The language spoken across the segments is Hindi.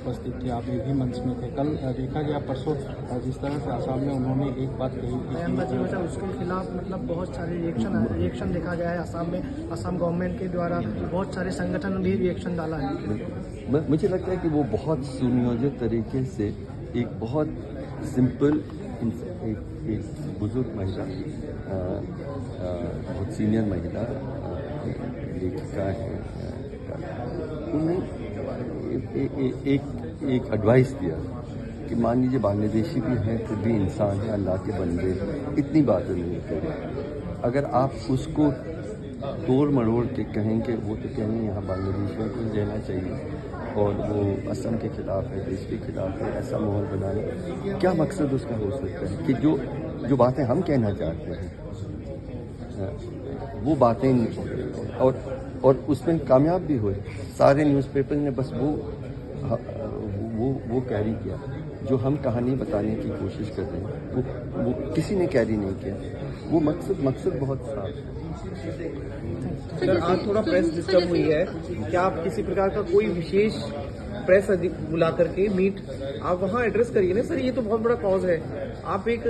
उपस्थित थे, आप एक ही मंच में थे। कल देखा गया परसों जिस तरह से आसाम में उन्होंने एक बात कही थी कि उसके खिलाफ मतलब बहुत सारे रिएक्शन देखा गया है आसाम में। आसाम गवर्नमेंट के द्वारा बहुत सारे संगठन भी रिएक्शन डाला है। मुझे लगता है कि वो बहुत सुनियोजित तरीके से एक बहुत सिंपल एक बुजुर्ग महिला, बहुत सीनियर महिला लेखिका है, उन्हें एक एडवाइस दिया कि मान लीजिए बांग्लादेशी भी हैं फिर भी इंसान है, अल्लाह के बंदे, इतनी बातें नहीं करें। अगर आप उसको तोड़ मरोड़ के कहेंगे, वो तो कहेंगे यहाँ बांग्लादेशियों को रहना चाहिए और वो असम के खिलाफ है, देश के खिलाफ है, ऐसा माहौल बनाना, क्या मकसद उसका हो सकता है कि जो बातें हम कहना चाहते हैं वो बातें और उसमें कामयाब भी हुए। सारे न्यूज़पेपर ने बस वो कैरी किया जो हम कहानी बताने की कोशिश कर रहे हैं, वो किसी ने कैरी नहीं किया। वो मकसद बहुत साफ है। सर, आज थोड़ा प्रेस डिस्टर्ब हुई है, क्या आप किसी प्रकार का कोई विशेष प्रेस बुला करके मीट आप वहाँ एड्रेस करिए ना सर, ये तो बहुत बड़ा कॉज है। आप एक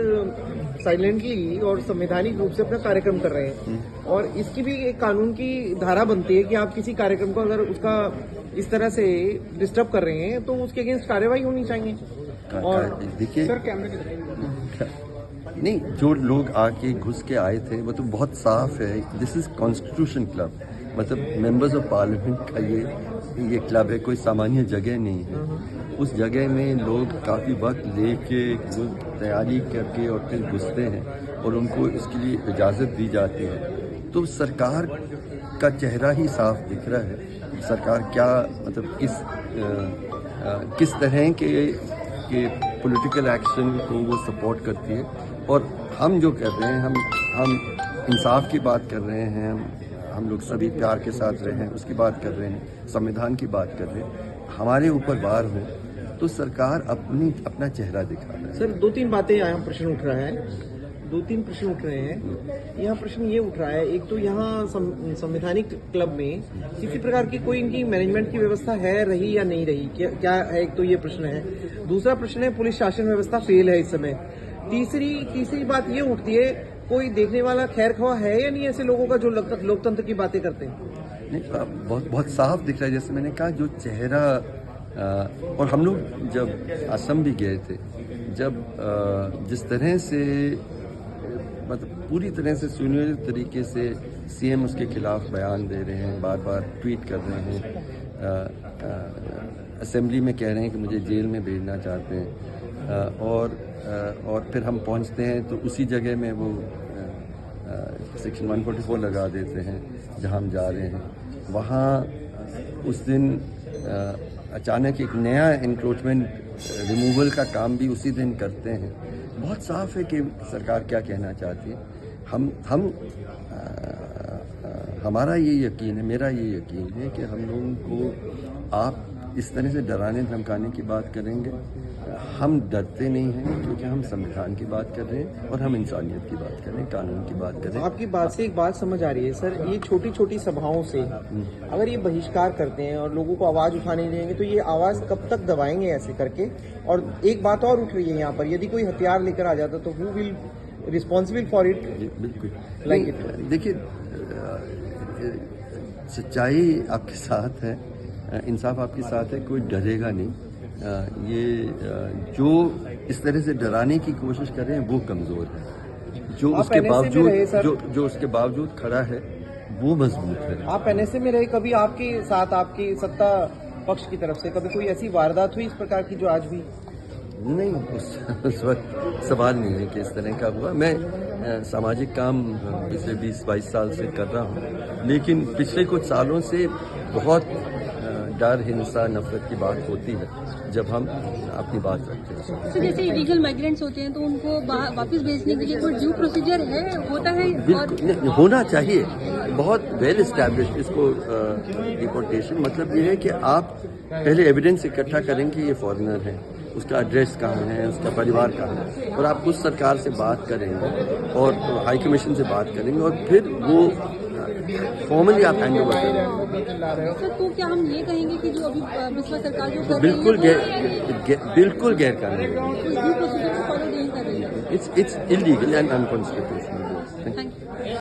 साइलेंटली और संवैधानिक रूप से अपना कार्यक्रम कर रहे हैं और इसकी भी एक कानून की धारा बनती है कि आप किसी कार्यक्रम को अगर उसका इस तरह से डिस्टर्ब कर रहे हैं तो उसके अगेंस्ट कार्रवाई होनी चाहिए। और देखिए सर, कैमरे नहीं, जो लोग आके घुस के आए थे वो तो बहुत साफ है। दिस इज कॉन्स्टिट्यूशन क्लब, मतलब मेंबर्स ऑफ पार्लियामेंट का ये क्लब है, कोई सामान्य जगह नहीं है। उस जगह में लोग काफ़ी वक्त लेके तैयारी करके और फिर घुसते हैं और उनको इसके लिए इजाज़त दी जाती है। तो सरकार का चेहरा ही साफ दिख रहा है। सरकार क्या मतलब किस तरह के पॉलिटिकल एक्शन को वो सपोर्ट करती है। और हम जो कर रहे हैं, हम इंसाफ की बात कर रहे हैं, हम लोग सभी प्यार के साथ रहे हैं उसकी बात कर रहे हैं, संविधान की बात कर रहे हैं। हमारे ऊपर वार हो तो सरकार अपना चेहरा दिखा रहा है। सर, 2-3 बातें यहाँ प्रश्न उठ रहा है, 2-3 प्रश्न उठ रहे हैं। यहाँ प्रश्न ये उठ रहा है, एक तो यहाँ संवैधानिक क्लब में किसी प्रकार की कोई इनकी मैनेजमेंट की व्यवस्था है, रही या नहीं रही, क्या है, एक तो ये प्रश्न है। दूसरा प्रश्न है, पुलिस शासन व्यवस्था फेल है इस समय। तीसरी बात ये उठती है, कोई देखने वाला खैर ख्वाह है या नहीं ऐसे लोगों का जो लोकतंत्र की बातें करते हैं। नहीं, बहुत साफ दिख रहा है। जैसे मैंने कहा, जो चेहरा और हम लोग जब असम भी गए थे, जब जिस तरह से मतलब पूरी तरह से सुनियोजित तरीके से सीएम उसके खिलाफ बयान दे रहे हैं, बार बार ट्वीट कर रहे हैं, असेंबली में कह रहे हैं कि मुझे जेल में भेजना चाहते हैं, और फिर हम पहुंचते हैं तो उसी जगह में वो सेक्शन 144 लगा देते हैं जहां हम जा रहे हैं। वहाँ उस दिन अचानक एक नया इंक्रोचमेंट रिमूवल का काम भी उसी दिन करते हैं। बहुत साफ है कि सरकार क्या कहना चाहती है। हमारा ये यकीन है, मेरा ये यकीन है कि हम लोगों को आप इस तरह से डराने धमकाने की बात करेंगे, हम डरते नहीं हैं, क्योंकि हम संविधान की बात कर रहे हैं और हम इंसानियत की बात कर रहे हैं, कानून की बात कर रहे हैं। आपकी बात से एक बात समझ आ रही है सर, ये छोटी छोटी सभाओं से अगर ये बहिष्कार करते हैं और लोगों को आवाज उठाने देंगे तो ये आवाज कब तक दबाएंगे ऐसे करके। और एक बात और उठ रही है यहाँ पर, यदि कोई हथियार लेकर आ जाता तो who will responsible for it. बिल्कुल, लाइक इट। देखिए, सच्चाई आपके साथ है, इंसाफ आपके साथ है, कोई डरेगा नहीं। ये जो इस तरह से डराने की कोशिश कर रहे हैं वो कमजोर है, जो उसके बावजूद खड़ा है वो मजबूत है। आप एनएसए में रहे, कभी आपके साथ आपकी सत्ता पक्ष की तरफ से कभी कोई ऐसी वारदात हुई इस प्रकार की जो आज हुई? नहीं, उस वक्त सवाल नहीं है कि इस तरह का हुआ। मैं सामाजिक काम पिछले 20-22 साल से कर रहा हूँ, लेकिन पिछले कुछ सालों से बहुत डर, हिंसा, नफरत की बात होती है जब हम अपनी बात रखते हैं। तो जैसे इलीगल माइग्रेंट्स होते हैं तो उनको वापस भेजने के लिए कोई ड्यू प्रोसीजर होता है? बिल्कुल होना चाहिए, बहुत वेल एस्टैब्लिश्ड। इसको डिपोर्टेशन मतलब ये है कि आप पहले एविडेंस इकट्ठा करेंगे ये फॉरेनर है, उसका एड्रेस कहाँ है, उसका परिवार कहाँ है, और आप उस सरकार से बात करेंगे और हाई कमीशन से बात करेंगे और फिर वो फॉर्मली आप हैंड ओवर करें। सर तो क्या हम ये कहेंगे कि जो अभी बिस्वा सरकार जो कर बिल्कुल रही है बिल्कुल गैर कानूनी, ड्यू प्रोसीजर को फॉलो नहीं कर रही है? It's illegal and unconstitutional. Thank you.